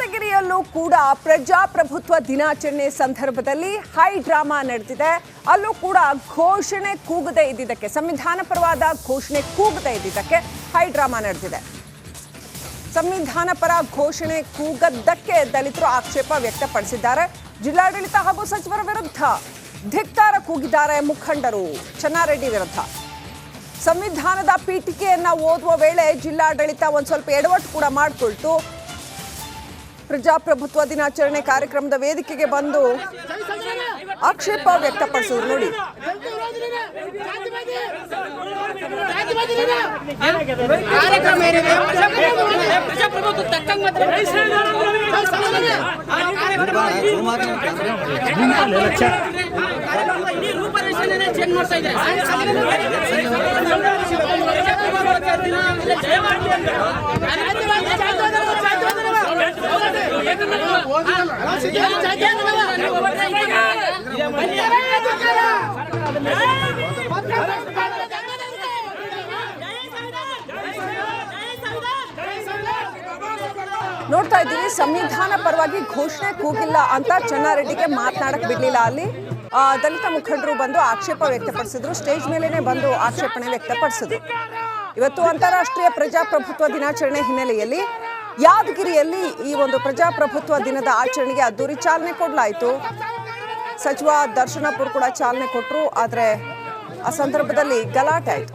ಯಾದಗಿರಿಯಲ್ಲೂ ಕೂಡ ಪ್ರಜಾಪ್ರಭುತ್ವ ದಿನಾಚರಣೆ ಸಂದರ್ಭದಲ್ಲಿ ಹೈ ಡ್ರಾಮಾ ನಡೆದಿದೆ. ಅಲ್ಲೂ ಕೂಡ ಘೋಷಣೆ ಕೂಗದೆ ಇದ್ದಿದ್ದಕ್ಕೆ, ಸಂವಿಧಾನ ಪರವಾದ ಘೋಷಣೆ ಕೂಗದೆ ಇದ್ದಿದ್ದಕ್ಕೆ ಹೈ ಡ್ರಾಮಾ ನಡೆದಿದೆ. ಸಂವಿಧಾನ ಪರ ಘೋಷಣೆ ಕೂಗದ್ದಕ್ಕೆ ದಲಿತರು ಆಕ್ಷೇಪ ವ್ಯಕ್ತಪಡಿಸಿದ್ದಾರೆ. ಜಿಲ್ಲಾಡಳಿತ ಹಾಗೂ ಸಚಿವರ ವಿರುದ್ಧ ಧಿಕ್ಕಾರ ಕೂಗಿದ್ದಾರೆ ಮುಖಂಡರು. ಚೆನ್ನಾರೆಡ್ಡಿ ವಿರುದ್ಧ ಸಂವಿಧಾನದ ಪೀಠಿಕೆಯನ್ನ ಓದುವ ವೇಳೆ ಜಿಲ್ಲಾಡಳಿತ ಒಂದ್ ಸ್ವಲ್ಪ ಎಡವಟ್ಟು ಕೂಡ ಮಾಡಿಕೊಳ್ತು. ಪ್ರಜಾಪ್ರಭುತ್ವ ದಿನಾಚರಣೆ ಕಾರ್ಯಕ್ರಮದ ವೇದಿಕೆಗೆ ಬಂದು ಆಕ್ಷೇಪ ವ್ಯಕ್ತಪಡಿಸಿದ್ರು. ನೋಡಿ, ನೋಡ್ತಾ ಇದ್ದೀವಿ, ಸಂವಿಧಾನ ಪರವಾಗಿ ಘೋಷಣೆ ಕೂಗಿಲ್ಲ ಅಂತ ಚೆನ್ನಾರೆಡ್ಡಿಗೆ ಮಾತನಾಡಕ್ ಬಿಡ್ಲಿಲ್ಲ. ಅಲ್ಲಿ ದಲಿತ ಮುಖಂಡರು ಬಂದು ಆಕ್ಷೇಪ ವ್ಯಕ್ತಪಡಿಸಿದ್ರು. ಸ್ಟೇಜ್ ಮೇಲೇನೆ ಬಂದು ಆಕ್ಷೇಪಣೆ ವ್ಯಕ್ತಪಡಿಸಿದ್ರು. ಇವತ್ತು ಅಂತಾರಾಷ್ಟ್ರೀಯ ಪ್ರಜಾಪ್ರಭುತ್ವ ದಿನಾಚರಣೆ ಹಿನ್ನೆಲೆಯಲ್ಲಿ ಯಾದಗಿರಿಯಲ್ಲಿ ಈ ಒಂದು ಪ್ರಜಾಪ್ರಭುತ್ವ ದಿನದ ಆಚರಣೆಗೆ ಅದ್ದೂರಿ ಚಾಲನೆ ಕೊಡಲಾಯಿತು. ಸಚಿವ ದರ್ಶನಪುರ್ ಕೂಡ ಚಾಲನೆ ಕೊಟ್ಟರು. ಆದರೆ ಆ ಸಂದರ್ಭದಲ್ಲಿ ಗಲಾಟೆ ಆಯಿತು.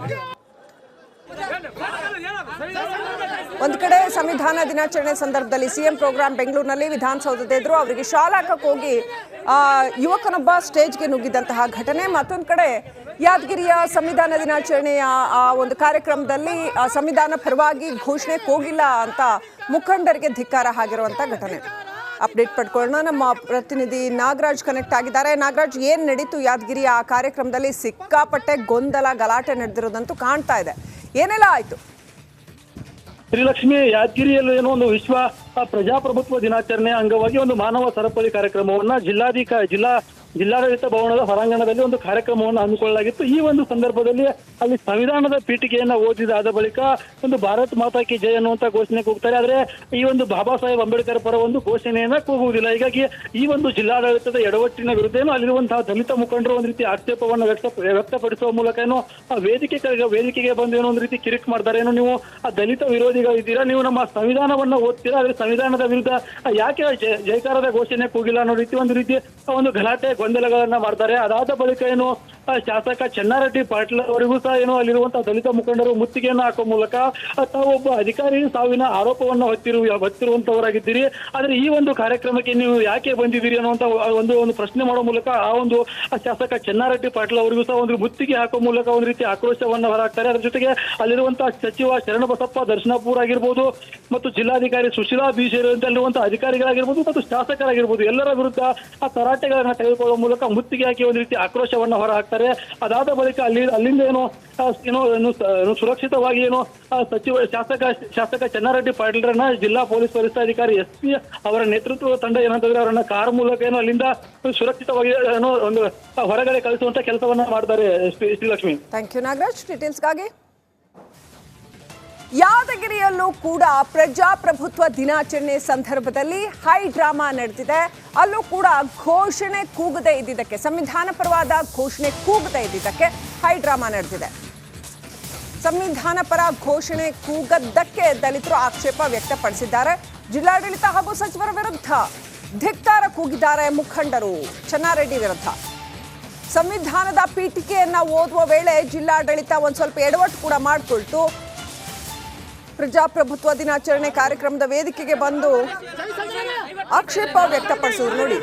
ಒಂದು ಕಡೆ ಸಂವಿಧಾನ ದಿನಾಚರಣೆ ಸಂದರ್ಭದಲ್ಲಿ ಸಿಎಂ ಪ್ರೋಗ್ರಾಂ ಬೆಂಗಳೂರಿನಲ್ಲಿ ವಿಧಾನಸೌಧದ ಎದುರು ಅವರಿಗೆ ಶಾಲ್ ಹಾಕಕ್ಕೆ ಹೋಗಿ ಯುವಕನೊಬ್ಬ ಸ್ಟೇಜ್ಗೆ ನುಗ್ಗಿದಂತಹ ಘಟನೆ. ಮತ್ತೊಂದು ಕಡೆ ಯಾದಗಿರಿಯ ಸಂವಿಧಾನ ದಿನಾಚರಣೆಯ ಒಂದು ಕಾರ್ಯಕ್ರಮದಲ್ಲಿ ಸಂವಿಧಾನ ಪರವಾಗಿ ಘೋಷಣೆ ಹೋಗಿಲ್ಲ ಅಂತ ಮುಖಂಡರಿಗೆ ಧಿಕ್ಕಾರ ಆಗಿರುವಂಥ ಘಟನೆ. ಅಪ್ಡೇಟ್ ಪಡ್ಕೊಳ್ಳೋಣ. ನಮ್ಮ ಪ್ರತಿನಿಧಿ ನಾಗರಾಜ್ ಕನೆಕ್ಟ್ ಆಗಿದ್ದಾರೆ. ನಾಗರಾಜ್, ಏನ್ ನಡೀತು ಯಾದಗಿರಿಯ ಆ ಕಾರ್ಯಕ್ರಮದಲ್ಲಿ? ಸಿಕ್ಕಾಪಟ್ಟೆ ಗೊಂದಲ, ಗಲಾಟೆ ನಡೆದಿರೋದಂತೂ ಕಾಣ್ತಾ ಇದೆ. ಏನೆಲ್ಲ ಆಯ್ತು? ಶ್ರೀಲಕ್ಷ್ಮಿ, ಯಾದಗಿರಿಯಲ್ಲಿ ಏನೋ ಒಂದು ವಿಶ್ವ ಪ್ರಜಾಪ್ರಭುತ್ವ ದಿನಾಚರಣೆ ಅಂಗವಾಗಿ ಒಂದು ಮಾನವ ಸರಪಳಿ ಕಾರ್ಯಕ್ರಮವನ್ನ ಜಿಲ್ಲಾಡಳಿತ ಭವನದ ಹೊರಾಂಗಣದಲ್ಲಿ ಒಂದು ಕಾರ್ಯಕ್ರಮವನ್ನು ಹಮ್ಮಿಕೊಳ್ಳಲಾಗಿತ್ತು. ಈ ಒಂದು ಸಂದರ್ಭದಲ್ಲಿ ಅಲ್ಲಿ ಸಂವಿಧಾನದ ಪೀಠಿಕೆಯನ್ನ ಓದಿದಾದ ಬಳಿಕ ಒಂದು ಭಾರತ್ ಮಾತಾ ಕಿ ಜೈ ಅನ್ನುವಂತ ಘೋಷಣೆ ಕೂಗ್ತಾರೆ. ಆದ್ರೆ ಈ ಒಂದು ಬಾಬಾ ಸಾಹೇಬ್ ಅಂಬೇಡ್ಕರ್ ಪರ ಒಂದು ಘೋಷಣೆಯನ್ನ ಕೂಗುವುದಿಲ್ಲ. ಹೀಗಾಗಿ ಈ ಒಂದು ಜಿಲ್ಲಾಡಳಿತದ ಎಡವಟ್ಟಿನ ವಿರುದ್ಧ ಏನೋ ಅಲ್ಲಿರುವಂತಹ ದಲಿತ ಮುಖಂಡರು ಒಂದು ರೀತಿ ಆಕ್ಷೇಪವನ್ನು ವ್ಯಕ್ತಪಡಿಸುವ ಮೂಲಕ ಏನೋ ವೇದಿಕೆಗೆ ಬಂದು ಏನೋ ಒಂದು ರೀತಿ ಕಿರಿಕ್ ಮಾಡ್ತಾರೆ. ಏನೋ ನೀವು ಆ ದಲಿತ ವಿರೋಧಿಗಳಿದ್ದೀರಾ, ನೀವು ನಮ್ಮ ಸಂವಿಧಾನವನ್ನ ಓದ್ತೀರಾ, ಆದ್ರೆ ಸಂವಿಧಾನದ ವಿರುದ್ಧ ಯಾಕೆ ಜೈಕಾರದ ಘೋಷಣೆ ಕೂಗಿಲ್ಲ ಅನ್ನೋ ರೀತಿ ಒಂದು ಗಲಾಟೆ ಗೊಂದಲಗಳನ್ನ ಮಾಡ್ತಾರೆ. ಅದಾದ ಬಳಿಕ ಏನು ಶಾಸಕ ಚೆನ್ನಾರೆಡ್ಡಿ ಪಾಟೀಲ್ ಅವರಿಗೂ ಸಹ ಏನೋ ಅಲ್ಲಿರುವಂತಹ ದಲಿತ ಮುಖಂಡರು ಮುತ್ತಿಗೆಯನ್ನು ಹಾಕುವ ಮೂಲಕ ತಾವೊಬ್ಬ ಅಧಿಕಾರಿ ಸಾವಿನ ಆರೋಪವನ್ನ ಹೊತ್ತಿರುವಂತವರಾಗಿದ್ದೀರಿ, ಆದ್ರೆ ಈ ಒಂದು ಕಾರ್ಯಕ್ರಮಕ್ಕೆ ನೀವು ಯಾಕೆ ಬಂದಿದ್ದೀರಿ ಅನ್ನುವಂತ ಒಂದು ಪ್ರಶ್ನೆ ಮಾಡುವ ಮೂಲಕ ಆ ಒಂದು ಶಾಸಕ ಚೆನ್ನಾರೆಡ್ಡಿ ಪಾಟೀಲ್ ಅವರಿಗೂ ಸಹ ಒಂದು ಮುತ್ತಿಗೆ ಹಾಕುವ ಮೂಲಕ ಒಂದು ರೀತಿ ಆಕ್ರೋಶವನ್ನ ಹೊರಹಾಕ್ತಾರೆ. ಅದರ ಜೊತೆಗೆ ಅಲ್ಲಿರುವಂತಹ ಸಚಿವ ಶರಣಬಸಪ್ಪ ದರ್ಶನಪುರ ಆಗಿರ್ಬೋದು ಮತ್ತು ಜಿಲ್ಲಾಧಿಕಾರಿ ಸುಶೀಲಾ ಬಿ ಸೇರಿದಂತೆ ಅಲ್ಲಿರುವಂತಹ ಅಧಿಕಾರಿಗಳಾಗಿರ್ಬೋದು ಮತ್ತು ಶಾಸಕರಾಗಿರ್ಬೋದು ಎಲ್ಲರ ವಿರುದ್ಧ ಆ ತರಾಟೆಗಳನ್ನ ತೆಗೆದುಕೊಳ್ಳುವ ಮೂಲಕ ಮುತ್ತಿಗೆ ಹಾಕಿ ಒಂದು ರೀತಿ ಆಕ್ರೋಶವನ್ನ ಹೊರಹಾಕ್ತಾರೆ. ಅದಾದ ಬಳಿಕ ಅಲ್ಲಿಂದ ಏನೋ ಸುರಕ್ಷಿತವಾಗಿ ಏನೋ ಶಾಸಕ ಚೆನ್ನಾರೆಡ್ಡಿ ಪಾಟೀಲ್ರನ್ನ ಜಿಲ್ಲಾ ಪೊಲೀಸ್ ವರಿಷ್ಠಾಧಿಕಾರಿ SP ಅವರ ನೇತೃತ್ವದ ತಂಡ ಏನಂತಂದ್ರೆ ಅವರನ್ನ ಕಾರ್ ಮೂಲಕ ಏನೋ ಅಲ್ಲಿಂದ ಸುರಕ್ಷಿತವಾಗಿ ಏನೋ ಒಂದು ಹೊರಗಡೆ ಕಳಿಸುವಂತ ಕೆಲಸವನ್ನ ಮಾಡ್ತಾರೆ. ಶ್ರೀಲಕ್ಷ್ಮಿ, ಥ್ಯಾಂಕ್ ಯು ನಾಗರಾಜ್ ಡೀಟೇಲ್ಸ್ಗಾಗಿ. ಯಾದಗಿರಿಯಲ್ಲೂ ಕೂಡ ಪ್ರಜಾಪ್ರಭುತ್ವ ದಿನಾಚರಣೆ ಸಂದರ್ಭದಲ್ಲಿ ಹೈ ಡ್ರಾಮಾ ನಡೆದಿದೆ. ಅಲ್ಲೂ ಕೂಡ ಘೋಷಣೆ ಕೂಗದೆ ಇದ್ದಿದ್ದಕ್ಕೆ, ಸಂವಿಧಾನ ಪರವಾದ ಘೋಷಣೆ ಕೂಗದೆ ಇದ್ದಿದ್ದಕ್ಕೆ ಹೈ ಡ್ರಾಮಾ ನಡೆದಿದೆ. ಸಂವಿಧಾನ ಪರ ಘೋಷಣೆ ಕೂಗದ್ದಕ್ಕೆ ದಲಿತರು ಆಕ್ಷೇಪ ವ್ಯಕ್ತಪಡಿಸಿದ್ದಾರೆ. ಜಿಲ್ಲಾಡಳಿತ ಹಾಗೂ ಸಚಿವರ ವಿರುದ್ಧ ಧಿಕ್ಕಾರ ಕೂಗಿದ್ದಾರೆ ಮುಖಂಡರು. ಚೆನ್ನಾರೆಡ್ಡಿ ವಿರುದ್ಧ ಸಂವಿಧಾನದ ಪೀಠಿಕೆಯನ್ನ ಓದುವ ವೇಳೆ ಜಿಲ್ಲಾಡಳಿತ ಒಂದ್ ಸ್ವಲ್ಪ ಎಡವಟ್ಟು ಕೂಡ ಮಾಡಿಕೊಳ್ತು. ಪ್ರಜಾಪ್ರಭುತ್ವ ದಿನಾಚರಣೆ ಕಾರ್ಯಕ್ರಮದ ವೇದಿಕೆಗೆ ಬಂದು ಆಕ್ಷೇಪ ವ್ಯಕ್ತಪಡಿಸಿದ್ರು. ನೋಡಿ,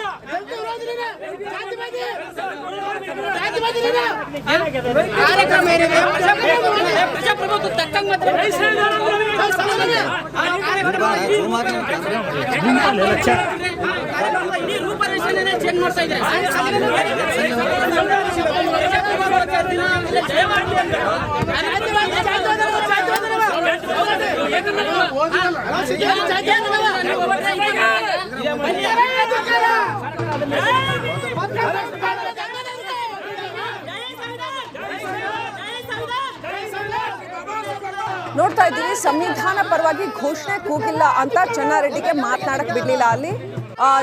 ನೋಡ್ತಾ ಇದ್ದೀವಿ, ಸಂವಿಧಾನ ಪರವಾಗಿ ಘೋಷಣೆ ಕೂಗಿಲ್ಲ ಅಂತ ಚೆನ್ನಾರೆಡ್ಡಿಗೆ ಮಾತನಾಡಕ್ ಬಿಡ್ಲಿಲ್ಲ. ಅಲ್ಲಿ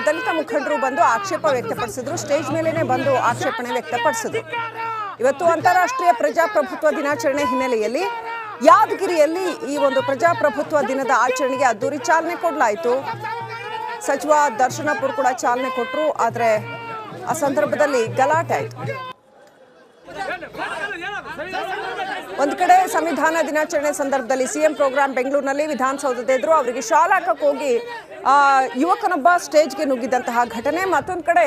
ದಲಿತ ಮುಖಂಡರು ಬಂದು ಆಕ್ಷೇಪ ವ್ಯಕ್ತಪಡಿಸಿದ್ರು, ಸ್ಟೇಜ್ ಮೇಲೇನೆ ಬಂದು ಆಕ್ಷೇಪಣೆ ವ್ಯಕ್ತಪಡಿಸಿದ್ರು. ಇವತ್ತು ಅಂತಾರಾಷ್ಟ್ರೀಯ ಪ್ರಜಾಪ್ರಭುತ್ವ ದಿನಾಚರಣೆ ಹಿನ್ನೆಲೆಯಲ್ಲಿ ಯಾದಗಿರಿಯಲ್ಲಿ ಈ ಒಂದು ಪ್ರಜಾಪ್ರಭುತ್ವ ದಿನದ ಆಚರಣೆಗೆ ಅದ್ದೂರಿ ಚಾಲನೆ ಕೊಡಲಾಯಿತು. ಸಚಿವ ದರ್ಶನಪುರ್ ಕೂಡ ಚಾಲನೆ ಕೊಟ್ಟರು. ಆದರೆ ಆ ಸಂದರ್ಭದಲ್ಲಿ ಗಲಾಟೆ ಆಯಿತು. ಒಂದ್ ಕಡೆ ಸಂವಿಧಾನ ದಿನಾಚರಣೆ ಸಂದರ್ಭದಲ್ಲಿ ಸಿಎಂ ಪ್ರೋಗ್ರಾಂ ಬೆಂಗಳೂರಿನಲ್ಲಿ ವಿಧಾನಸೌಧದ ಎದುರು ಅವರಿಗೆ ಶಾಲ್ ಹಾಕಕ್ಕೆ ಹೋಗಿ ಯುವಕನೊಬ್ಬ ಸ್ಟೇಜ್ಗೆ ನುಗ್ಗಿದಂತಹ ಘಟನೆ. ಮತ್ತೊಂದು ಕಡೆ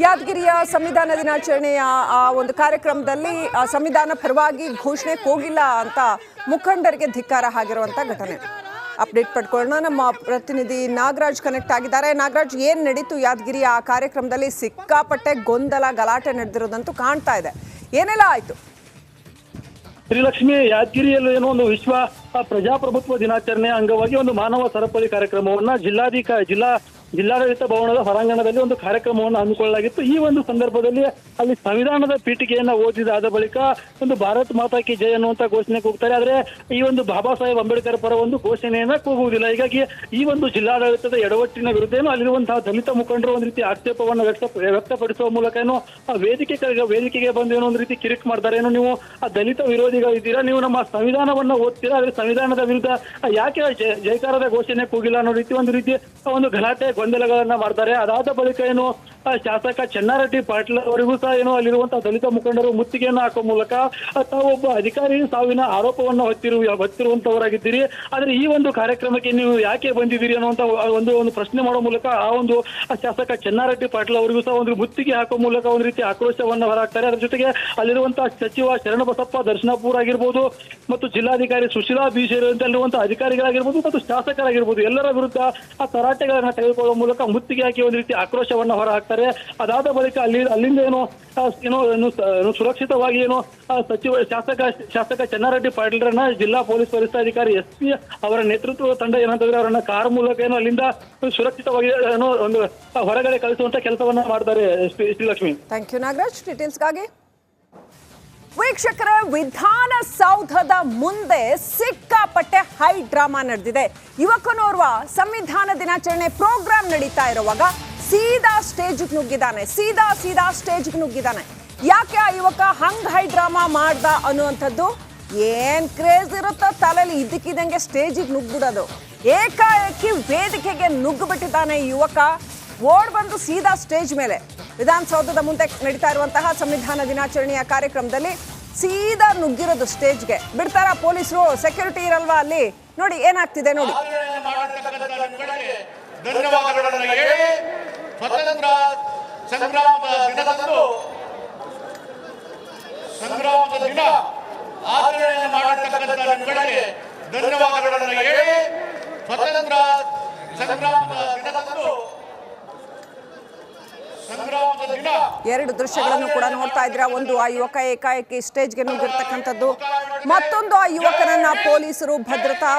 ಯಾದಗಿರಿಯ ಸಂವಿಧಾನ ದಿನಾಚರಣೆಯ ಆ ಒಂದು ಕಾರ್ಯಕ್ರಮದಲ್ಲಿ ಸಂವಿಧಾನ ಪರವಾಗಿ ಘೋಷಣೆ ಹೋಗಿಲ್ಲ ಅಂತ ಮುಖಂಡರಿಗೆ ಧಿಕ್ಕಾರ ಆಗಿರುವಂತ ಘಟನೆ. ಅಪ್ಡೇಟ್ ಪಡ್ಕೊಳ್ಳೋಣ. ನಮ್ಮ ಪ್ರತಿನಿಧಿ ನಾಗರಾಜ್ ಕನೆಕ್ಟ್ ಆಗಿದ್ದಾರೆ. ನಾಗರಾಜ್, ಏನ್ ನಡೀತು ಯಾದಗಿರಿಯ ಆ ಕಾರ್ಯಕ್ರಮದಲ್ಲಿ? ಸಿಕ್ಕಾಪಟ್ಟೆ ಗೊಂದಲ ಗಲಾಟೆ ನಡೆದಿರೋದಂತೂ ಕಾಣ್ತಾ ಇದೆ. ಏನೆಲ್ಲ ಆಯ್ತು? ಶ್ರೀಲಕ್ಷ್ಮಿ, ಯಾದಗಿರಿಯಲ್ಲಿ ಏನೋ ಒಂದು ವಿಶ್ವ ಪ್ರಜಾಪ್ರಭುತ್ವ ದಿನಾಚರಣೆ ಅಂಗವಾಗಿ ಒಂದು ಮಾನವ ಸರಪಳಿ ಕಾರ್ಯಕ್ರಮವನ್ನ ಜಿಲ್ಲಾಡಳಿತ ಭವನದ ಹೊರಾಂಗಣದಲ್ಲಿ ಒಂದು ಕಾರ್ಯಕ್ರಮವನ್ನು ಹಮ್ಮಿಕೊಳ್ಳಲಾಗಿತ್ತು. ಈ ಒಂದು ಸಂದರ್ಭದಲ್ಲಿ ಅಲ್ಲಿ ಸಂವಿಧಾನದ ಪೀಠಿಕೆಯನ್ನ ಓದಿದಾದ ಬಳಿಕ ಒಂದು ಭಾರತ್ ಮಾತಾ ಕಿ ಜೈ ಅನ್ನುವಂತ ಘೋಷಣೆ ಕೂಗ್ತಾರೆ. ಆದ್ರೆ ಈ ಒಂದು ಬಾಬಾ ಸಾಹೇಬ್ ಅಂಬೇಡ್ಕರ್ ಪರ ಒಂದು ಘೋಷಣೆಯನ್ನ ಕೂಗುವುದಿಲ್ಲ. ಹೀಗಾಗಿ ಈ ಒಂದು ಜಿಲ್ಲಾಡಳಿತದ ಎಡವಟ್ಟಿನ ವಿರುದ್ಧ ಅಲ್ಲಿರುವಂತಹ ದಲಿತ ಮುಖಂಡರು ಒಂದು ರೀತಿ ಆಕ್ಷೇಪವನ್ನು ವ್ಯಕ್ತಪಡಿಸುವ ಮೂಲಕ ಏನೋ ವೇದಿಕೆಗೆ ಬಂದು ಏನೋ ಒಂದು ರೀತಿ ಕಿರಿಕ್ ಮಾಡ್ತಾರೆ. ಏನೋ ನೀವು ಆ ದಲಿತ ವಿರೋಧಿಗಳಿದ್ದೀರಾ, ನೀವು ನಮ್ಮ ಸಂವಿಧಾನವನ್ನ ಓದ್ತೀರಾ, ಆದ್ರೆ ಸಂವಿಧಾನದ ವಿರುದ್ಧ ಯಾಕೆ ಜೈಕಾರದ ಘೋಷಣೆ ಕೂಗಿಲ್ಲ ಅನ್ನೋ ರೀತಿ ಒಂದು ಗಲಾಟೆ ಗೊಂದಲಗಳನ್ನ ಮಾಡ್ತಾರೆ. ಅದಾದ ಬಳಿಕ ಏನು ಶಾಸಕ ಚೆನ್ನಾರೆಡ್ಡಿ ಪಾಟೀಲ್ ಅವರಿಗೂ ಸಹ ಏನೋ ಅಲ್ಲಿರುವಂತಹ ದಲಿತ ಮುಖಂಡರು ಮುತ್ತಿಗೆಯನ್ನು ಹಾಕುವ ಮೂಲಕ ತಾವೊಬ್ಬ ಅಧಿಕಾರಿ ಸಾವಿನ ಆರೋಪವನ್ನು ಹೊತ್ತಿರುವಂತವರಾಗಿದ್ದೀರಿ, ಆದ್ರೆ ಈ ಒಂದು ಕಾರ್ಯಕ್ರಮಕ್ಕೆ ನೀವು ಯಾಕೆ ಬಂದಿದ್ದೀರಿ ಅನ್ನುವಂತ ಒಂದು ಪ್ರಶ್ನೆ ಮಾಡುವ ಮೂಲಕ ಆ ಒಂದು ಶಾಸಕ ಚೆನ್ನಾರೆಡ್ಡಿ ಪಾಟೀಲ್ ಅವರಿಗೂ ಸಹ ಒಂದು ಮುತ್ತಿಗೆ ಹಾಕುವ ಮೂಲಕ ಒಂದು ರೀತಿ ಆಕ್ರೋಶವನ್ನು ಹೊರಹಾಕ್ತಾರೆ. ಅದರ ಜೊತೆಗೆ ಅಲ್ಲಿರುವಂತಹ ಸಚಿವ ಶರಣಬಸಪ್ಪ ದರ್ಶನಪುರ್ ಆಗಿರ್ಬೋದು ಮತ್ತು ಜಿಲ್ಲಾಧಿಕಾರಿ ಸುಶೀಲಾ ಬಿ ಸೇರಿದಂತೆ ಅಲ್ಲಿರುವಂತಹ ಅಧಿಕಾರಿಗಳಾಗಿರ್ಬೋದು ಮತ್ತು ಶಾಸಕರಾಗಿರ್ಬೋದು ಎಲ್ಲರ ವಿರುದ್ಧ ಆ ತರಾಟೆಗಳನ್ನ ತೆಗೆದುಕೊಳ್ಳುವ ಮೂಲಕ ಮುತ್ತಿಗೆ ಹಾಕಿ ಒಂದು ರೀತಿ ಆಕ್ರೋಶವನ್ನು ಹೊರಹಾಕ್ತಾರೆ. ಅದಾದ ಬಳಿಕ ಅಲ್ಲಿಂದ ಏನೋ ಸುರಕ್ಷಿತವಾಗಿ ಏನೋ ಶಾಸಕ ಚೆನ್ನಾರೆಡ್ಡಿ ಪಾಟೀಲ್ರನ್ನ ಜಿಲ್ಲಾ ಪೊಲೀಸ್ ವರಿಷ್ಠಾಧಿಕಾರಿ SP ಅವರ ನೇತೃತ್ವದ ತಂಡ ಏನಂತಂದ್ರೆ ಅವರನ್ನ ಕಾರ್ ಮೂಲಕ ಏನೋ ಅಲ್ಲಿಂದ ಸುರಕ್ಷಿತವಾಗಿ ಏನೋ ಒಂದು ಹೊರಗಡೆ ಕಳಿಸುವಂತ ಕೆಲಸವನ್ನ ಮಾಡ್ತಾರೆ. ಶ್ರೀಲಕ್ಷ್ಮಿ, ಥ್ಯಾಂಕ್ ಯು ನಾಗರಾಜ್ ಡೀಟೇಲ್ಸ್ಗಾಗಿ. ವೀಕ್ಷಕರೇ, ವಿಧಾನಸೌಧದ ಮುಂದೆ ಸಿಕ್ಕಾಪಟ್ಟೆ ಹೈ ಡ್ರಾಮಾ ನಡೆದಿದೆ. ಯುವಕನೋರ್ವ ಸಂವಿಧಾನ ದಿನಾಚರಣೆ ಪ್ರೋಗ್ರಾಂ ನಡೀತಾ ಇರುವಾಗ ಸೀದಾ ಸ್ಟೇಜ್ಗೆ ನುಗ್ಗಿದ್ದಾನೆ. ಯಾಕೆ ಆ ಯುವಕ ಹಂಗ್ ಹೈ ಡ್ರಾಮಾ ಮಾಡ್ದ ಅನ್ನುವಂಥದ್ದು ಏನ್ ಕ್ರೇಜ್ ಇರುತ್ತೋ ತಲೆಯಲ್ಲಿ ಇದ್ದಕ್ಕಿದ್ದಂಗೆ ಸ್ಟೇಜಿಗೆ ನುಗ್ಬಿಡೋದು. ಏಕಾಏಕಿ ವೇದಿಕೆಗೆ ನುಗ್ಗಿಬಿಟ್ಟಿದ್ದಾನೆ ಈ ಯುವಕ. ಓಡ್ ಬಂದು ಸೀದಾ ಸ್ಟೇಜ್ ಮೇಲೆ ವಿಧಾನಸೌಧದ ಮುಂದೆ ನಡೀತಾ ಇರುವಂತಹ ಸಂವಿಧಾನ ದಿನಾಚರಣೆಯ ಕಾರ್ಯಕ್ರಮದಲ್ಲಿ ಸೀದಾ ನುಗ್ಗಿರೋದು ಸ್ಟೇಜ್ಗೆ. ಬಿಡ್ತಾರ ಪೊಲೀಸರು? ಸೆಕ್ಯೂರಿಟಿ ಇರಲ್ವಾ ಅಲ್ಲಿ? ನೋಡಿ ಏನಾಗ್ತಿದೆ ನೋಡಿ. ಧನ್ಯವಾದಗಳನ್ನು ಹೇಳಿ ಸ್ವಾತಂತ್ರ್ಯ ಸಂಗ್ರಾಮದ ದಿನ ಆಚರಣೆ ಮಾಡತಕ್ಕಂಥ ನಿಮಗೆ ಧನ್ಯವಾದಗಳನ್ನು ಹೇಳಿ ಸ್ವಾತಂತ್ರ್ಯ ಸಂಗ್ರಾಮದ ದಿನ ಎರಡು ದೃಶ್ಯಗಳನ್ನು ಕೂಡ ನೋಡ್ತಾ ಇದ್ರ. ಒಂದು ಆ ಯುವಕ ಏಕಾಏಕಿ ಸ್ಟೇಜ್ಗೆ ನುಗ್ಗಿರ್ತಕ್ಕಂಥದ್ದು, ಮತ್ತೊಂದು ಆ ಯುವಕನನ್ನ ಪೊಲೀಸರು ಭದ್ರತಾ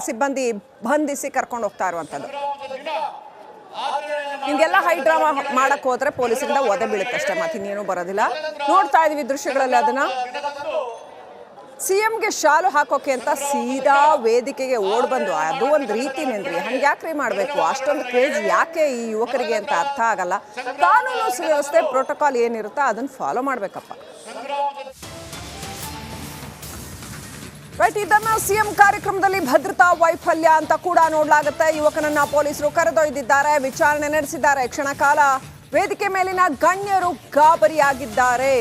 ಸಿಬ್ಬಂದಿ ಬಂಧಿಸಿ ಕರ್ಕೊಂಡು ಹೋಗ್ತಾ ಇರುವಂತದ್ದು. ಹಿಂಗೆಲ್ಲ ಹೈ ಡ್ರಾಮಾ ಮಾಡಕ್ ಹೋದ್ರೆ ಪೊಲೀಸರಿಂದ ಒದೆ ಬೀಳುತ್ತಷ್ಟೇ, ಮತ್ತಿನ್ನೇನು ಬರೋದಿಲ್ಲ. ನೋಡ್ತಾ ಇದೀವಿ ದೃಶ್ಯಗಳಲ್ಲಿ ಅದನ್ನ. ಸಿಎಂಗೆ ಶಾಲು ಹಾಕೋಕೆ ಅಂತ ಸೀದಾ ವೇದಿಕೆಗೆ ಓಡ್ ಬಂದು, ಅದು ಒಂದು ರೀತಿನೇನ್ರಿ, ಹಂಗೆ ಯಾಕ್ರಿ ಮಾಡಬೇಕು? ಅಷ್ಟೊಂದು ಕ್ರೇಜ್ ಯಾಕೆ ಈ ಯುವಕರಿಗೆ ಅಂತ ಅರ್ಥ ಆಗಲ್ಲ. ಕಾನೂನು ಸುವ್ಯವಸ್ಥೆ ಪ್ರೋಟೋಕಾಲ್ ಏನಿರುತ್ತೋ ಅದನ್ನ ಫಾಲೋ ಮಾಡ್ಬೇಕಪ್ಪ. ರೈಟ್, ಇದನ್ನ ಸಿಎಂ ಕಾರ್ಯಕ್ರಮದಲ್ಲಿ ಭದ್ರತಾ ವೈಫಲ್ಯ ಅಂತ ಕೂಡ ನೋಡ್ಲಾಗುತ್ತೆ. ಯುವಕನನ್ನ ಪೊಲೀಸರು ಕರೆದೊಯ್ದಿದ್ದಾರೆ, ವಿಚಾರಣೆ ನಡೆಸಿದ್ದಾರೆ. ಕ್ಷಣ ಕಾಲ ವೇದಿಕೆ ಮೇಲಿನ ಗಣ್ಯರು ಗಾಬರಿಯಾಗಿದ್ದಾರೆ.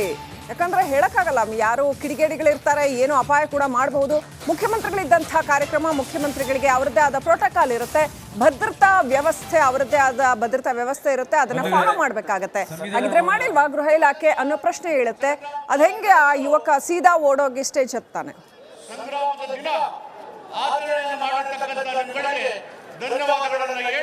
ಯಾಕಂದ್ರೆ ಹೇಳಕ್ಕಾಗಲ್ಲ, ಯಾರು ಕಿಡಿಗೇಡಿಗಳಿರ್ತಾರೆ, ಏನು ಅಪಾಯ ಕೂಡ ಮಾಡಬಹುದು. ಮುಖ್ಯಮಂತ್ರಿಗಳಿದ್ದಂತಹ ಕಾರ್ಯಕ್ರಮ, ಮುಖ್ಯಮಂತ್ರಿಗಳಿಗೆ ಅವರದ್ದೇ ಆದ ಪ್ರೋಟೋಕಾಲ್ ಇರುತ್ತೆ, ಭದ್ರತಾ ವ್ಯವಸ್ಥೆ ಅವರದ್ದೇ ಆದ ಭದ್ರತಾ ವ್ಯವಸ್ಥೆ ಇರುತ್ತೆ, ಅದನ್ನ ಫಾಲೋ ಮಾಡ್ಬೇಕಾಗತ್ತೆ. ಹಾಗಿದ್ರೆ ಮಾಡಿಲ್ವಾ ಗೃಹ ಇಲಾಖೆ ಅನ್ನೋ ಪ್ರಶ್ನೆ ಹೇಳುತ್ತೆ. ಅದ್ ಹೆಂಗೆ ಆ ಯುವಕ ಸೀದಾ ಓಡೋಗಿ ಸ್ಟೇಜ್ ಹತ್ತಾನೆ? ಸಂಗ್ರಾಮದ ದಿನ ಆಚರಣೆ ಮಾಡತಕ್ಕಂಥ ನಿಮಗೆ ಧನ್ಯವಾದಗಳನ್ನು ಹೇಳಿ